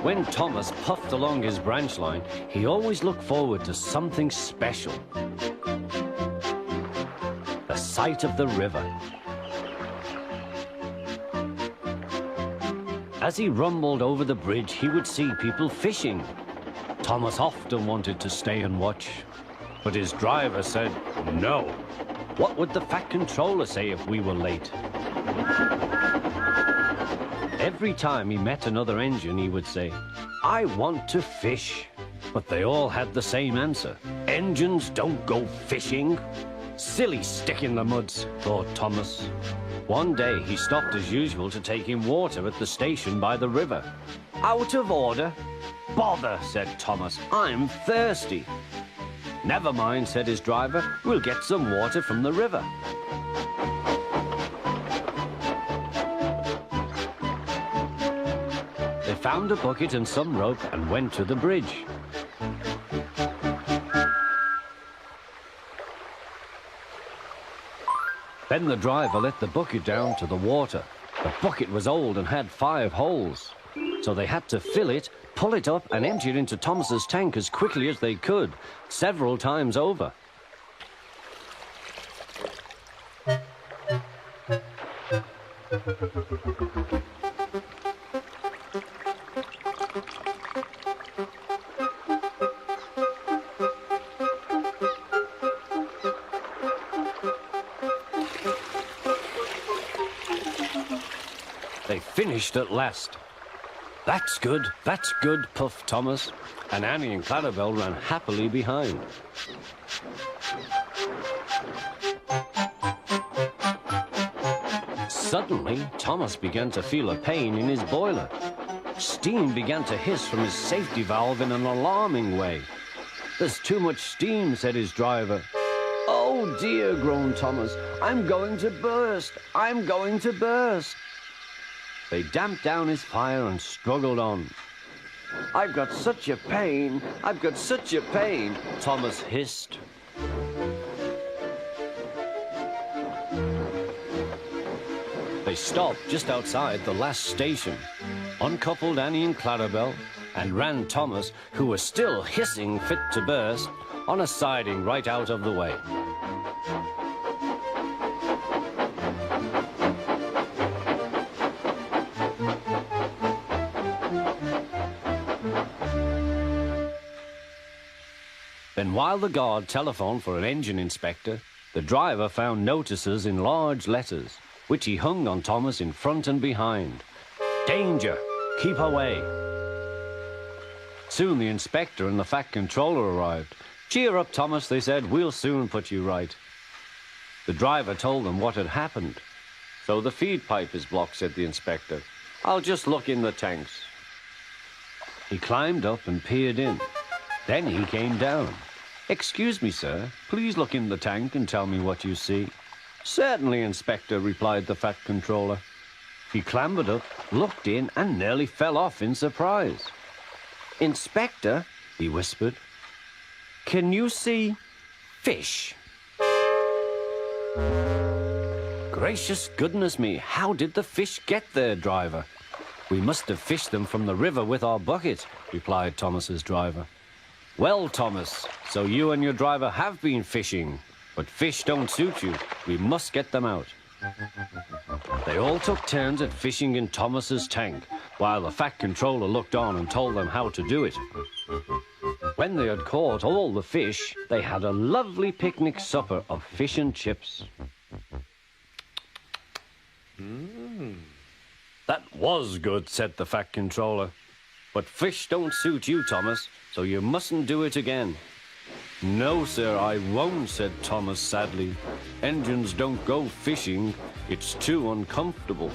When Thomas puffed along his branch line, he always looked forward to something special. The sight of the river. As he rumbled over the bridge, he would see people fishing. Thomas often wanted to stay and watch, but his driver said no. What would the Fat Controller say if we were late? Every time he met another engine, he would say, "I want to fish." But they all had the same answer. "Engines don't go fishing." Silly stick in the muds, thought Thomas. One day he stopped as usual to take in water at the station by the river. "Out of order." "Bother," said Thomas, "I'm thirsty." "Never mind," said his driver, "we'll get some water from the river." They found a bucket and some rope and went to the bridge. Then the driver let the bucket down to the water. The bucket was old and had 5 holes. So they had to fill it, pull it up and empty it into Thomas's tank as quickly as they could, several times over. They finished at last. That's good, puffed Thomas, and Annie and Clarabelle ran happily behind. Suddenly, Thomas began to feel a pain in his boiler. Steam began to hiss from his safety valve in an alarming way. "There's too much steam," said his driver. "Oh dear," groaned Thomas, "I'm going to burst, I'm going to burst." They damped down his fire and struggled on. "I've got such a pain, I've got such a pain," Thomas hissed. They stopped just outside the last station, uncoupled Annie and Clarabelle, and ran Thomas, who was still hissing fit to burst, on a siding right out of the way. Then while the guard telephoned for an engine inspector, the driver found notices in large letters, which he hung on Thomas in front and behind. "Danger! Keep away!" Soon the inspector and the Fat Controller arrived. "Cheer up, Thomas," they said, "we'll soon put you right." The driver told them what had happened. "So the feed pipe is blocked," said the inspector. "I'll just look in the tanks." He climbed up and peered in. Then he came down. "Excuse me, sir, please look in the tank and tell me what you see." "Certainly, Inspector," replied the Fat Controller. He clambered up, looked in, and nearly fell off in surprise. "Inspector," he whispered, "can you see fish?" "Gracious goodness me, how did the fish get there, driver?" "We must have fished them from the river with our bucket," replied Thomas's driver. "Well, Thomas, so you and your driver have been fishing, but fish don't suit you. We must get them out." They all took turns at fishing in Thomas's tank, while the Fat Controller looked on and told them how to do it. When they had caught all the fish, they had a lovely picnic supper of fish and chips. "That was good," said the Fat Controller. "But fish don't suit you, Thomas, so you mustn't do it again." "No, sir, I won't," said Thomas sadly. "Engines don't go fishing. It's too uncomfortable."